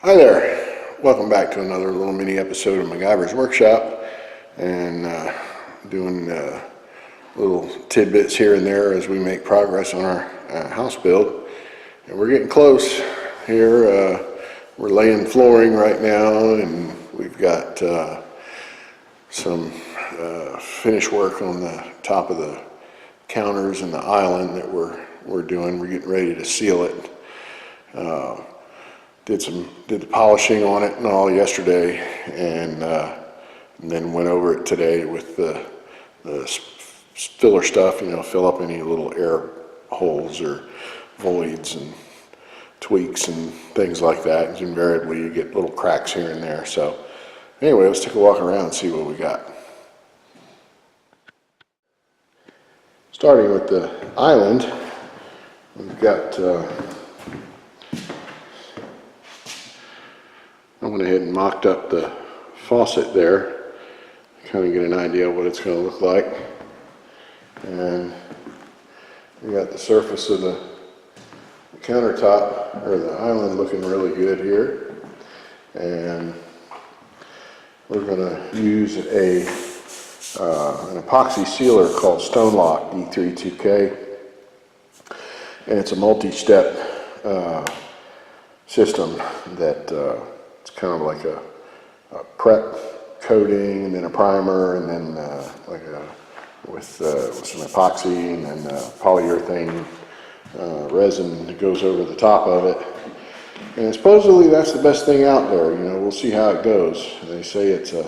Hi there, welcome back to another little mini episode of MacGyver's Workshop, and doing little tidbits here and there as we make progress on our house build. And we're getting close here. We're laying flooring right now, and we've got some finish work on the top of the counters and the island that we're doing. We're getting ready to seal it. Did the polishing on it and all yesterday, and then went over it today with the filler stuff, fill up any little air holes or voids and tweaks and things like that. And invariably you get little cracks here and there. So anyway, let's take a walk around and see what we got. Starting with the island, we've got I went ahead and mocked up the faucet there, kind of get an idea of what it's going to look like. And we got the surface of the countertop, or the island, looking really good here. And we're going to use an epoxy sealer called Stone Lock D32K. And it's a multi-step system that it's kind of like a prep coating, and then a primer, and then with some epoxy, and then polyurethane resin that goes over the top of it. And supposedly that's the best thing out there. We'll see how it goes. They say it's a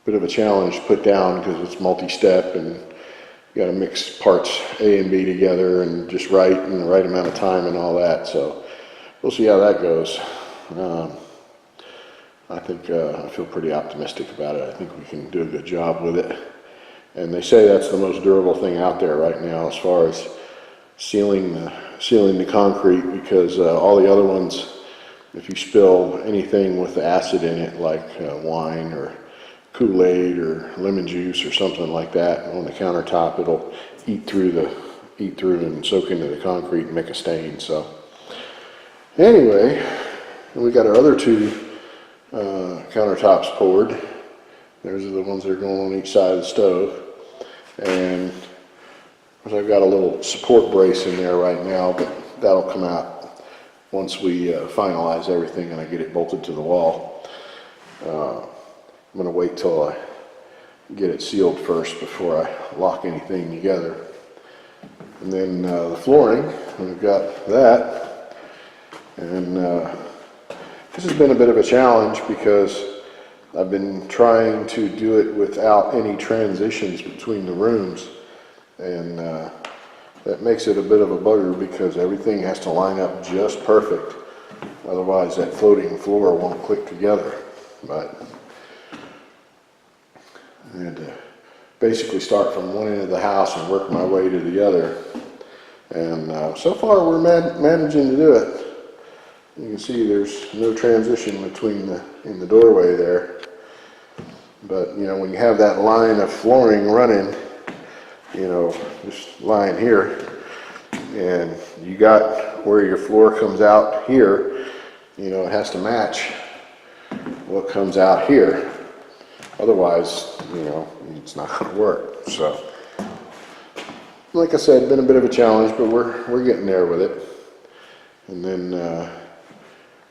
bit of a challenge to put down because it's multi-step, and you got to mix parts A and B together and just right in the right amount of time and all that. So we'll see how that goes. I think I feel pretty optimistic about it. I think we can do a good job with it. And they say that's the most durable thing out there right now as far as sealing the concrete, because all the other ones, if you spill anything with the acid in it, like wine or Kool-Aid or lemon juice or something like that on the countertop, it'll eat through and soak into the concrete and make a stain. So anyway, we got our other two countertops poured. Those are the ones that are going on each side of the stove. And I've got a little support brace in there right now, but that'll come out once we finalize everything and I get it bolted to the wall. I'm going to wait till I get it sealed first before I lock anything together. And then the flooring, we've got that. And this has been a bit of a challenge because I've been trying to do it without any transitions between the rooms, and that makes it a bit of a bugger because everything has to line up just perfect. Otherwise that floating floor won't click together. But I had to basically start from one end of the house and work my way to the other. And so far we're managing to do it. You can see there's no transition in the doorway there. But when you have that line of flooring running, this line here, and you got where your floor comes out here, it has to match what comes out here. Otherwise, it's not going to work. So, like I said, been a bit of a challenge, but we're getting there with it. And then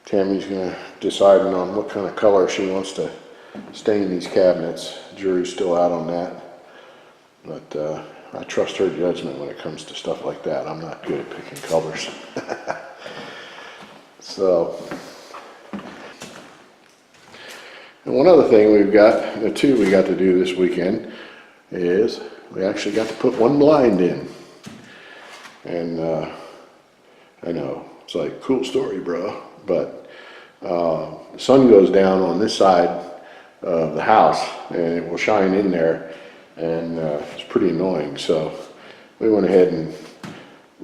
Tammy's going to decide on what kind of color she wants to stain these cabinets. Jury's still out on that, but I trust her judgment when it comes to stuff like that. I'm not good at picking colors. So, and one other thing we got to do this weekend is we actually got to put one blind in. And I know, it's like, cool story, bro. But the sun goes down on this side of the house and it will shine in there, and it's pretty annoying. So we went ahead and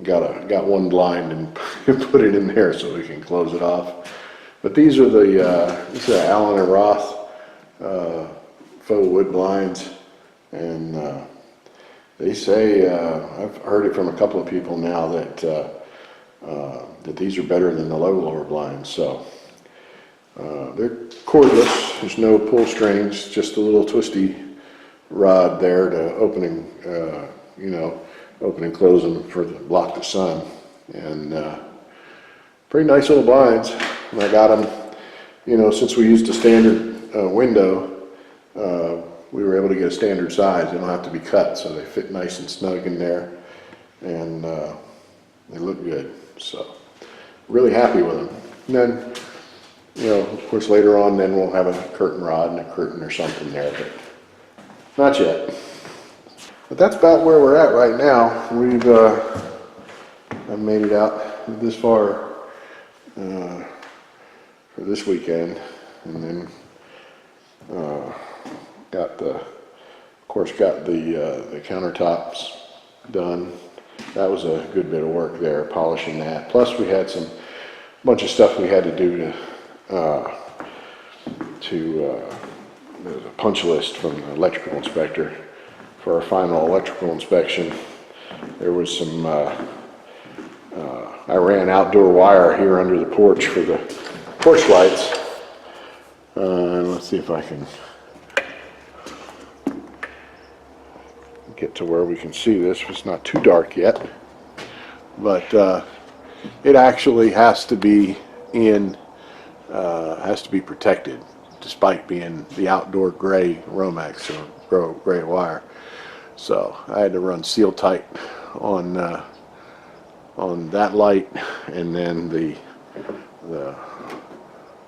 got one blind and put it in there so we can close it off. But these are these are Allen and Roth faux wood blinds, and they say I've heard it from a couple of people now that that these are better than the lower blinds. So they're cordless. There's no pull strings, just a little twisty rod there to open and close them for the block the sun. And pretty nice little blinds. And I got them, since we used a standard window, we were able to get a standard size. They don't have to be cut, so they fit nice and snug in there, and they look good. So really happy with them. And then, of course, later on, then we'll have a curtain rod and a curtain or something there, but not yet. But that's about where we're at right now. I've made it out this far for this weekend, and then got the countertops done. That was a good bit of work there, polishing that. Plus we had a bunch of stuff we had to do there's a punch list from the electrical inspector for our final electrical inspection. There was some, I ran outdoor wire here under the porch for the porch lights. And let's see if I can get to where we can see this. It's not too dark yet, but it actually has to be protected, despite being the outdoor gray Romex or gray wire. So I had to run seal tight on that light, and then the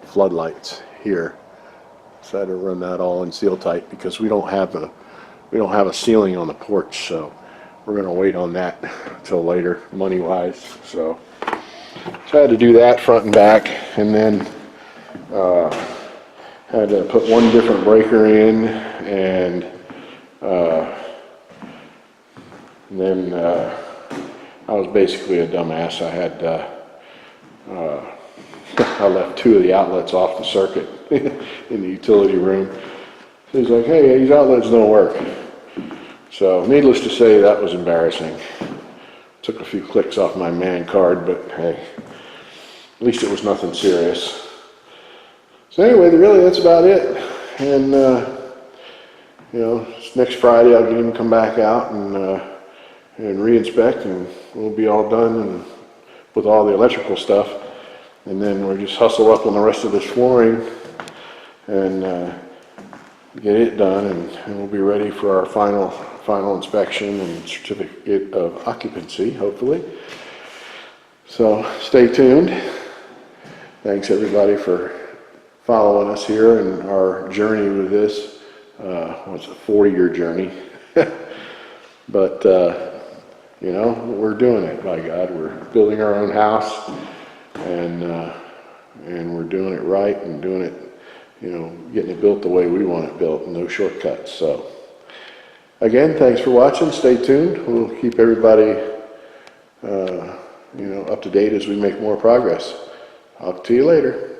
floodlights here. So I had to run that all in seal tight because we don't have a ceiling on the porch, so we're going to wait on that until later, money wise. So I had to do that front and back, and then had to put one different breaker in, and then I was basically a dumbass. I left two of the outlets off the circuit in the utility room. So he's like, hey, these outlets don't work. So needless to say, that was embarrassing. Took a few clicks off my man card, but hey, at least it was nothing serious. So anyway, really that's about it. And next Friday I'll get him to come back out and re-inspect, and we'll be all done and with all the electrical stuff. And then we'll just hustle up on the rest of this flooring and get it done, and we'll be ready for our final inspection and certificate of occupancy, hopefully. So stay tuned. Thanks everybody for following us here in our journey with this. It's a 40-year journey. But we're doing it, by God. We're building our own house, and we're doing it right, and doing it, getting it built the way we want it built, no shortcuts. So again, thanks for watching. Stay tuned. We'll keep everybody up to date as we make more progress. Talk to you later.